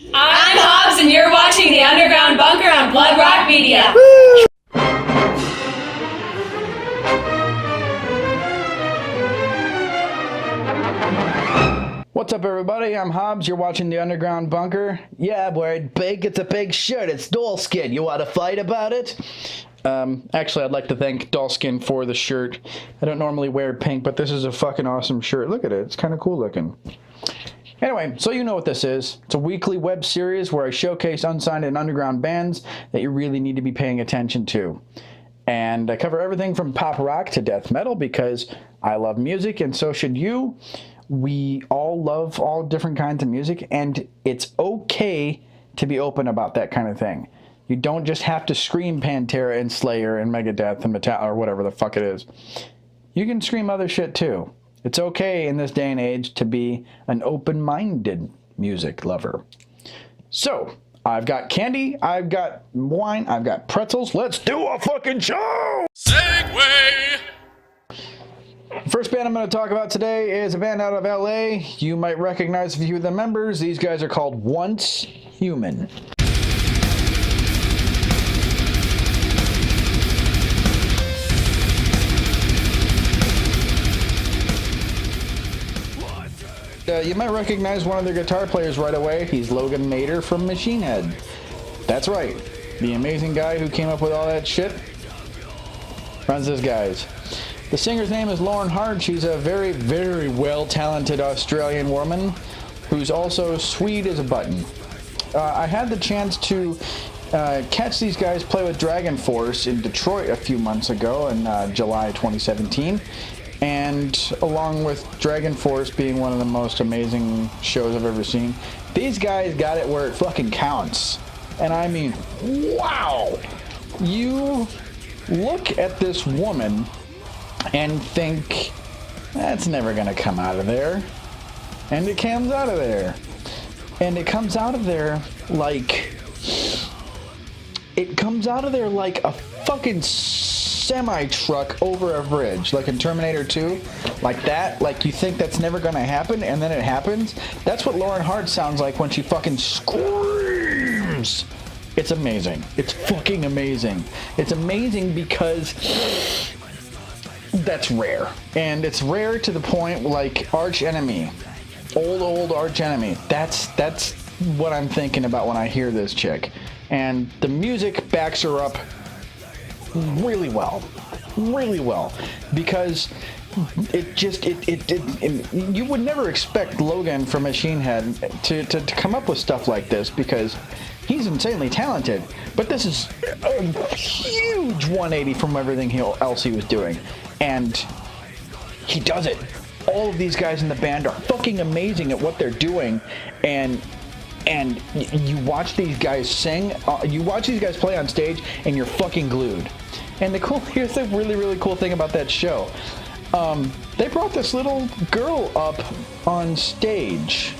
I'm Hobbs, and you're watching The Underground Bunker on Bloodrock Media. What's up, everybody? I'm Hobbs. You're watching The Underground Bunker. Yeah, boy, big. It's a big shirt. It's Dollskin. You want to fight about it? Actually, I'd like to thank Dollskin for the shirt. I don't normally wear pink, but this is a fucking awesome shirt. Look at it. It's kind of cool looking. Anyway, so you know what this is. It's a weekly web series where I showcase unsigned and underground bands that you really need to be paying attention to. And I cover everything from pop rock to death metal because I love music, and so should you. We all love all different kinds of music, and it's okay to be open about that kind of thing. You don't just have to scream Pantera and Slayer and Megadeth and Metallica or whatever the fuck it is. You can scream other shit too. It's okay in this day and age to be an open-minded music lover. So, I've got candy, I've got wine, I've got pretzels. Let's do a fucking show! Segway! First band I'm going to talk about today is a band out of LA. You might recognize a few of the members. These guys are called Once Human. You might recognize one of their guitar players right away. He's Logan Nader from Machine Head. That's right. The amazing guy who came up with all that shit runs these guys. The singer's name is Lauren Hart. She's a very, very well-talented Australian woman who's also sweet as a button. I had the chance to catch these guys play with Dragon Force in Detroit a few months ago in July 2017. And along with Dragon Force being one of the most amazing shows I've ever seen, these guys got it where it fucking counts. And I mean, wow! You look at this woman and think, that's never gonna come out of there. And it comes out of there. And it comes out of there like... It comes out of there like a fucking semi-truck over a bridge, like in Terminator 2, like that. Like you think that's never gonna happen, and then it happens. That's what Lauren Hart sounds like when she fucking screams. It's amazing. It's fucking amazing. It's amazing because that's rare, and it's rare to the point like Arch Enemy, old Arch Enemy. That's what I'm thinking about when I hear this chick, and the music backs her up really well, because you would never expect Logan from Machine Head to come up with stuff like this because he's insanely talented, but this is a huge 180 from everything else he was doing, and he does it. All of these guys in the band are fucking amazing at what they're doing, and you watch these guys sing, you watch these guys play on stage, and you're fucking glued. And here's the really cool thing about that show. They brought this little girl up on stage.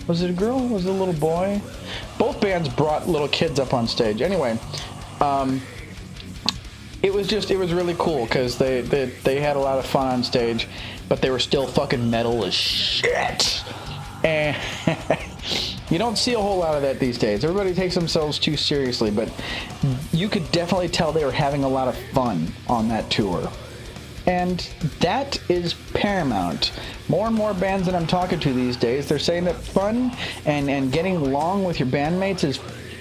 Was it a girl? Was it a little boy? Both bands brought little kids up on stage. Anyway, it was really cool because they had a lot of fun on stage, but they were still fucking metal as shit. And you don't see a whole lot of that these days. Everybody takes themselves too seriously, but you could definitely tell they were having a lot of fun on that tour. And that is paramount. More and more bands that I'm talking to these days, they're saying that fun and getting along with your bandmates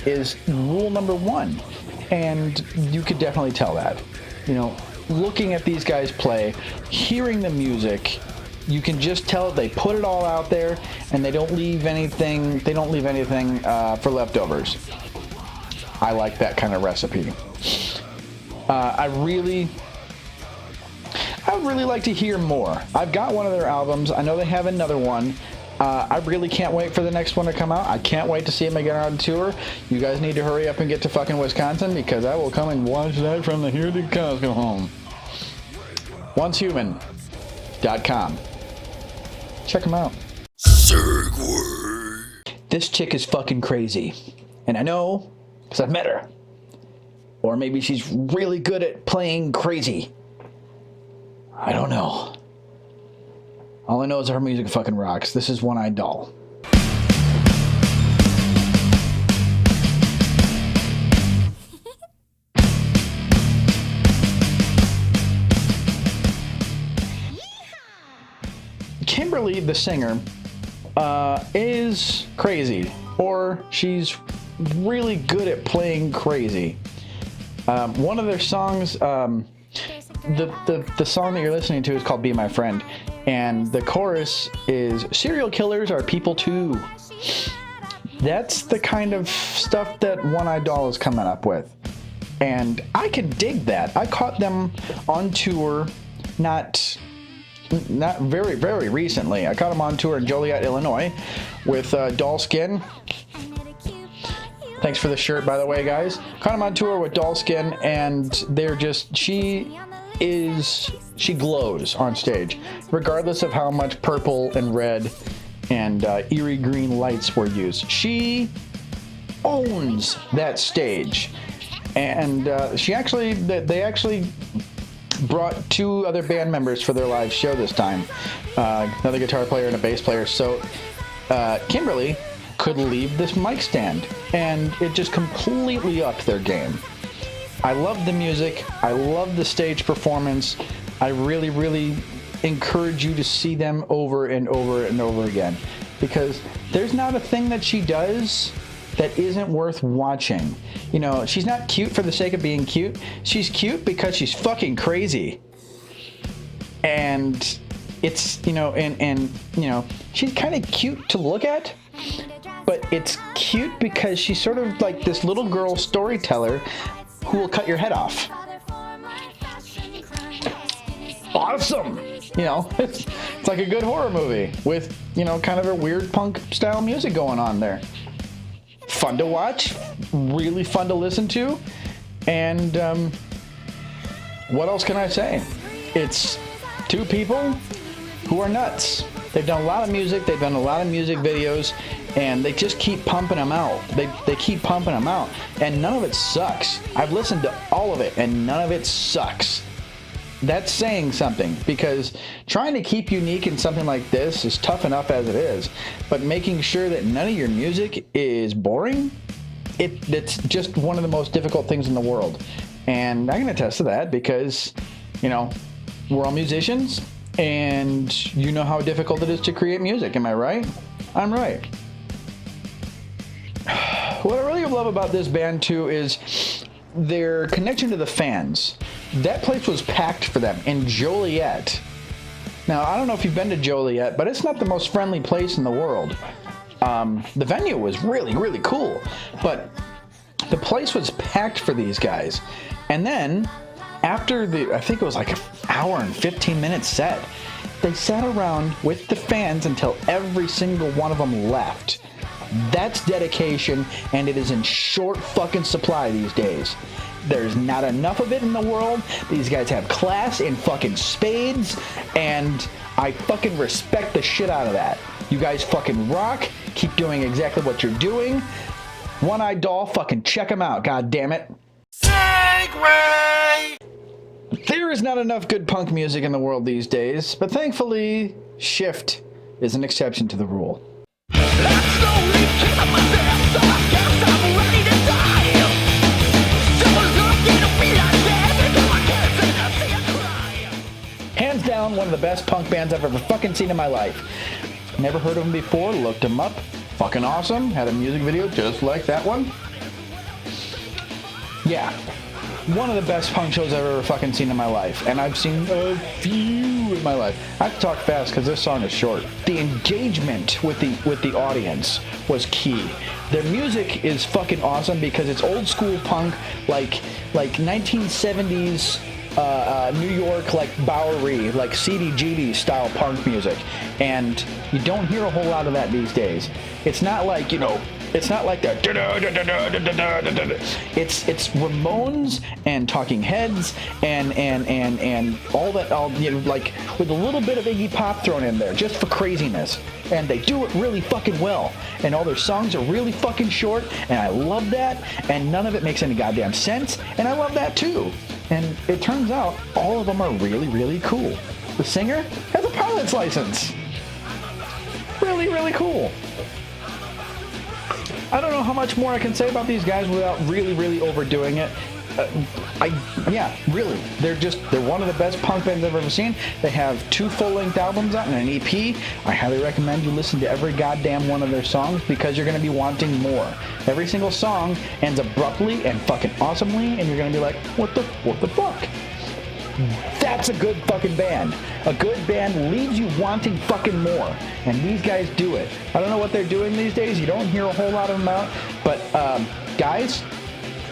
is rule number one. And you could definitely tell that. You know, looking at these guys play, hearing the music, you can just tell they put it all out there, and they don't leave anything. They don't leave anything for leftovers. I like that kind of recipe. I would really like to hear more. I've got one of their albums. I know they have another one. I really can't wait for the next one to come out. I can't wait to see them again on tour. You guys need to hurry up and get to fucking Wisconsin because I will come and watch that from the here to Costco home. OnceHuman.com. Check them out. Segway. This chick is fucking crazy. And I know because I've met her. Or maybe she's really good at playing crazy. I don't know. All I know is her music fucking rocks. This is One-Eyed Doll. Kimberly, the singer, is crazy, or she's really good at playing crazy. One of their songs, the song that you're listening to is called Be My Friend, and the chorus is serial killers are people too. That's the kind of stuff that One Eye Doll is coming up with, and I can dig that. I caught them on tour not very, very recently. I caught them on tour in Joliet, Illinois with Doll Skin. Thanks for the shirt, by the way, guys. Caught them on tour with Doll Skin, and they're just, she glows on stage, regardless of how much purple and red and eerie green lights were used. She owns that stage, and they actually brought 2 other band members for their live show this time, another guitar player and a bass player. So Kimberly could leave this mic stand, and it just completely upped their game. I love the music. I love the stage performance. I really, really encourage you to see them over and over and over again, because there's not a thing that she does that isn't worth watching. You know, she's not cute for the sake of being cute. She's cute because she's fucking crazy. And it's, you know, and you know, she's kind of cute to look at, but it's cute because she's sort of like this little girl storyteller who will cut your head off. Awesome. You know, it's like a good horror movie with, you know, kind of a weird punk style music going on there. Fun to watch, really fun to listen to, and what else can I say? It's 2 people who are nuts. They've done a lot of music, they've done a lot of music videos, and they just keep pumping them out. They keep pumping them out, and none of it sucks. I've listened to all of it, and none of it sucks. That's saying something, because trying to keep unique in something like this is tough enough as it is, but making sure that none of your music is boring, it's just one of the most difficult things in the world. And I can attest to that, because, you know, we're all musicians, and you know how difficult it is to create music. Am I right? I'm right. What I really love about this band too is their connection to the fans. That place was packed for them in Joliet. Now, I don't know if you've been to Joliet, but it's not the most friendly place in the world. The venue was really, really cool, but the place was packed for these guys. And then, after I think it was like an hour and 15-minute set, they sat around with the fans until every single one of them left. That's dedication, and it is in short fucking supply these days. There's not enough of it in the world. These guys have class in fucking spades, and I fucking respect the shit out of that. You guys fucking rock. Keep doing exactly what you're doing. One Eye Doll, fucking check them out, god damn it. Segway! There is not enough good punk music in the world these days, but thankfully, Shift is an exception to the rule. Hands down, one of the best punk bands I've ever fucking seen in my life. Never heard of them before, looked them up. Fucking awesome. Had a music video just like that one. Yeah. One of the best punk shows I've ever fucking seen in my life. And I've seen a few in my life. I have to talk fast because this song is short. The engagement with the audience was key. Their music is fucking awesome because it's old school punk, like 1970s New York, like Bowery, like CDGD style punk music. And you don't hear a whole lot of that these days. It's not like, you know, it's not like that. It's Ramones and Talking Heads and all that, you know, like with a little bit of Iggy Pop thrown in there just for craziness. And they do it really fucking well. And all their songs are really fucking short, and I love that. And none of it makes any goddamn sense, and I love that too. And it turns out all of them are really, really cool. The singer has a pilot's license. Really, really cool. I don't know how much more I can say about these guys without really, really overdoing it. Yeah, really. They're one of the best punk bands I've ever seen. They have 2 full-length albums out and an EP. I highly recommend you listen to every goddamn one of their songs because you're going to be wanting more. Every single song ends abruptly and fucking awesomely, and you're going to be like, what the fuck? That's a good fucking band. A good band leaves you wanting fucking more. And these guys do it. I don't know what they're doing these days. You don't hear a whole lot of them out. But, guys,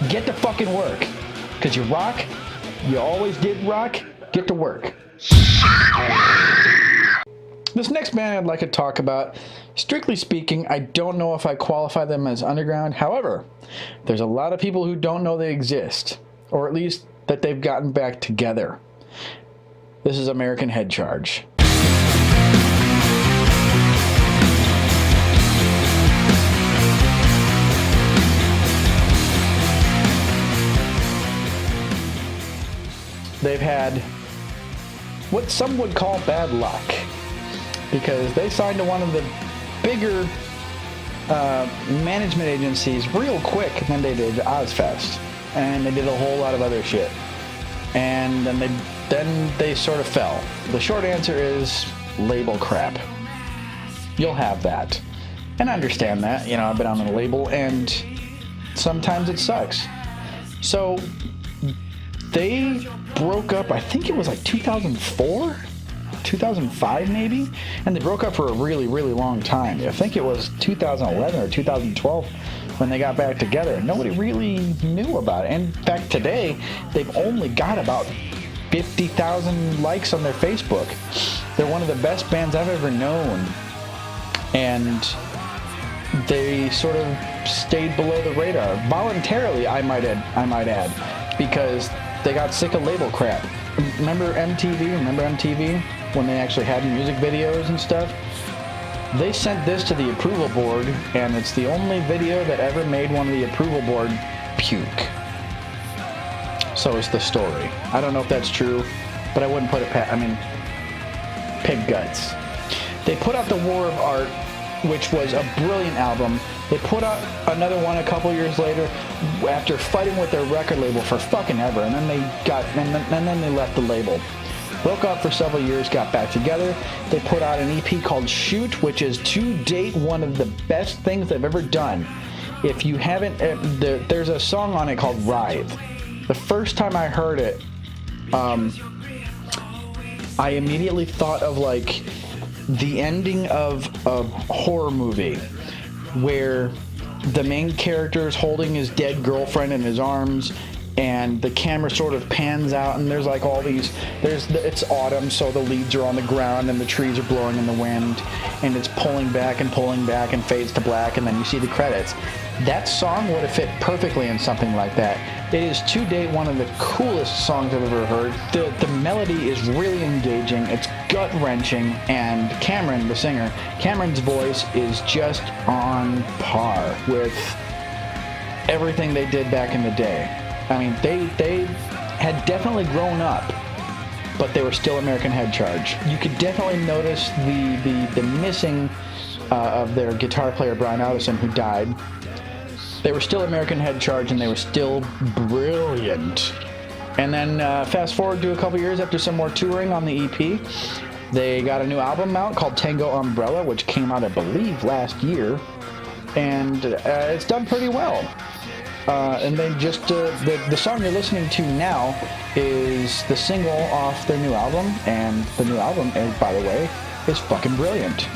get to fucking work. Because you rock. You always did rock. Get to work. This next band I'd like to talk about, strictly speaking, I don't know if I qualify them as underground. However, there's a lot of people who don't know they exist. Or at least that they've gotten back together. This is American Head Charge. They've had what some would call bad luck because they signed to one of the bigger management agencies real quick, and then they did Ozfest. And they did a whole lot of other shit. And then they sort of fell. The short answer is label crap. You'll have that. And I understand that. You know, I've been on the label, and sometimes it sucks. So they broke up, I think it was like 2004? 2005 maybe? And they broke up for a really, really long time. I think it was 2011 or 2012 when they got back together. Nobody really knew about it. In fact, today, they've only got about 50,000 likes on their Facebook. They're one of the best bands I've ever known. And they sort of stayed below the radar. Voluntarily, I might add, because they got sick of label crap. Remember MTV? When they actually had music videos and stuff? They sent this to the approval board, and it's the only video that ever made one of the approval board puke. So is the story. I don't know if that's true, but I wouldn't put it past. I mean, pig guts. They put out The War of Art, which was a brilliant album. They put out another one a couple years later after fighting with their record label for fucking ever, and then they left the label. Broke up for several years, got back together. They put out an EP called Shoot, which is to date one of the best things they've ever done. If you haven't, there's a song on it called Writhe. The first time I heard it, I immediately thought of like the ending of a horror movie where the main character is holding his dead girlfriend in his arms, and the camera sort of pans out, and there's like all these, it's autumn, so the leaves are on the ground and the trees are blowing in the wind, and it's pulling back and fades to black, and then you see the credits. That song would have fit perfectly in something like that. It is to date one of the coolest songs I've ever heard. The melody is really engaging, it's gut-wrenching, and Cameron, the singer, Cameron's voice is just on par with everything they did back in the day. I mean, they had definitely grown up, but they were still American Head Charge. You could definitely notice the missing of their guitar player, Brian Alderson, who died. They were still American Head Charge, and they were still brilliant. And then fast forward to a couple years after some more touring on the EP, they got a new album out called Tango Umbrella, which came out, I believe, last year. And it's done pretty well. And they just, the song you're listening to now is the single off their new album, and the new album, by the way, is fucking brilliant.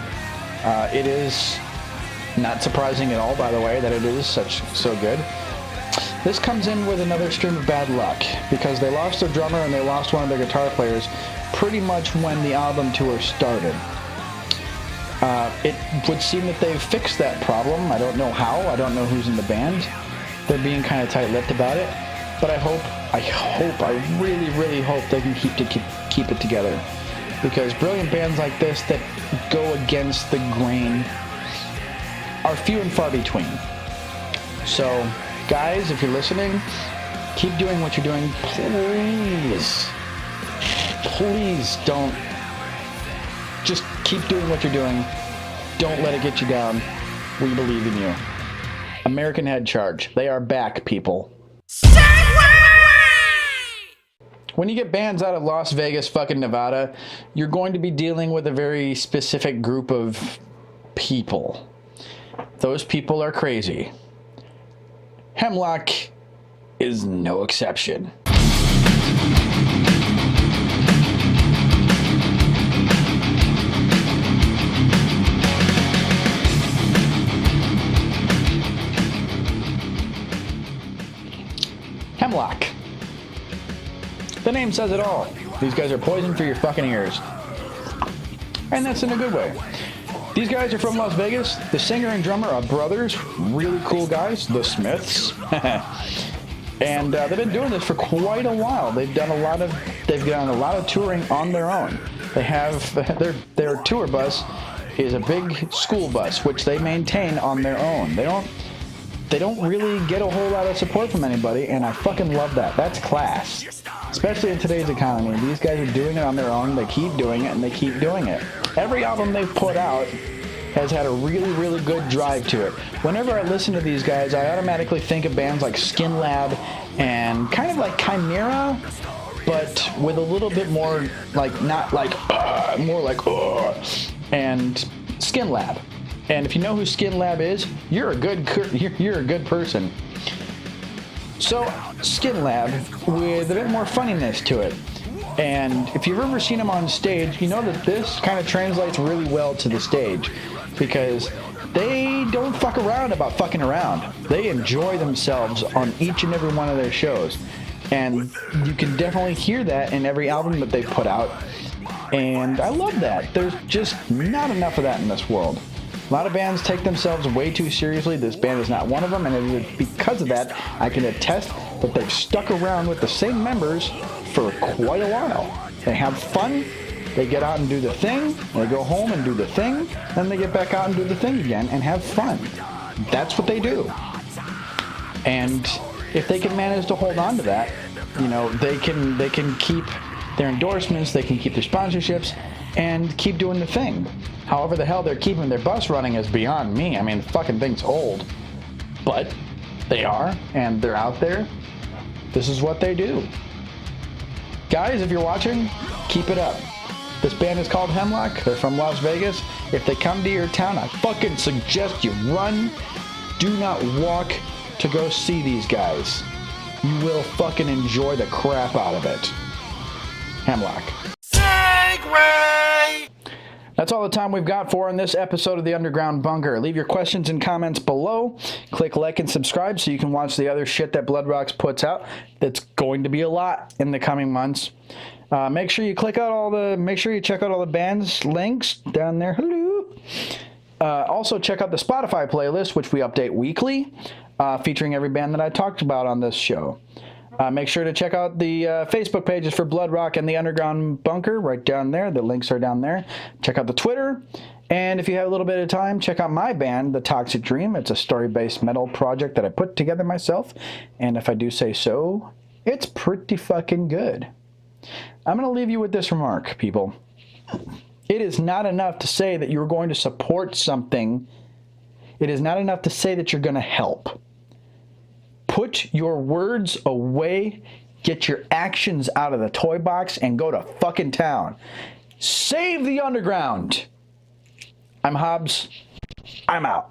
It is not surprising at all, by the way, that it is so good. This comes in with another stream of bad luck, because they lost their drummer and they lost one of their guitar players pretty much when the album tour started. It would seem that they've fixed that problem. I don't know how. I don't know who's in the band. They're being kind of tight-lipped about it, but I really, really hope they can keep it together, because brilliant bands like this that go against the grain are few and far between. So, guys, if you're listening, keep doing what you're doing. Please don't. Just keep doing what you're doing. Don't let it get you down. We believe in you. American Head Charge. They are back, people. Segway! When you get bands out of Las Vegas, fucking Nevada, you're going to be dealing with a very specific group of people. Those people are crazy. Hemlock is no exception. Hemlock. The name says it all. These guys are poison for your fucking ears. And that's in a good way. These guys are from Las Vegas. The singer and drummer are brothers. Really cool guys. The Smiths. And they've been doing this for quite a while. They've done a lot of touring on their own. They have their tour bus is a big school bus, which they maintain on their own. They don't really get a whole lot of support from anybody, and I fucking love that. That's class. Especially in today's economy. These guys are doing it on their own. They keep doing it, and they keep doing it. Every album they've put out has had a really, really good drive to it. Whenever I listen to these guys, I automatically think of bands like Skin Lab and kind of like Chimera, but with a little bit more like, not like, more like, and Skin Lab. And if you know who Skin Lab is, you're a good person. So, Skin Lab with a bit more funniness to it. And if you've ever seen them on stage, you know that this kind of translates really well to the stage because they don't fuck around about fucking around. They enjoy themselves on each and every one of their shows. And you can definitely hear that in every album that they put out. And I love that. There's just not enough of that in this world. A lot of bands take themselves way too seriously. This band is not one of them, and because of that, I can attest that they've stuck around with the same members for quite a while. They have fun, they get out and do the thing, they go home and do the thing, then they get back out and do the thing again and have fun. That's what they do. And if they can manage to hold on to that, you know, they can keep their endorsements, they can keep their sponsorships, and keep doing the thing. However the hell they're keeping their bus running is beyond me. I mean, the fucking thing's old. But they are, and they're out there. This is what they do. Guys, if you're watching, keep it up. This band is called Hemlock. They're from Las Vegas. If they come to your town, I fucking suggest you run. Do not walk to go see these guys. You will fucking enjoy the crap out of it. Hemlock. Segway! That's all the time we've got for in this episode of The Underground Bunker. Leave your questions and comments below. Click like and subscribe so you can watch the other shit that Bloodrock puts out. That's going to be a lot in the coming months. Make sure you check out all the band's links down there. Hello. Also check out the Spotify playlist, which we update weekly, featuring every band that I talked about on this show. Make sure to check out the Facebook pages for Bloodrock and The Underground Bunker right down there. The links are down there. Check out the Twitter. And if you have a little bit of time, check out my band, The Toxic Dream. It's a story-based metal project that I put together myself. And if I do say so, it's pretty fucking good. I'm going to leave you with this remark, people. It is not enough to say that you're going to support something. It is not enough to say that you're going to help. Put your words away, get your actions out of the toy box, and go to fucking town. Save the underground. I'm Hobbs. I'm out.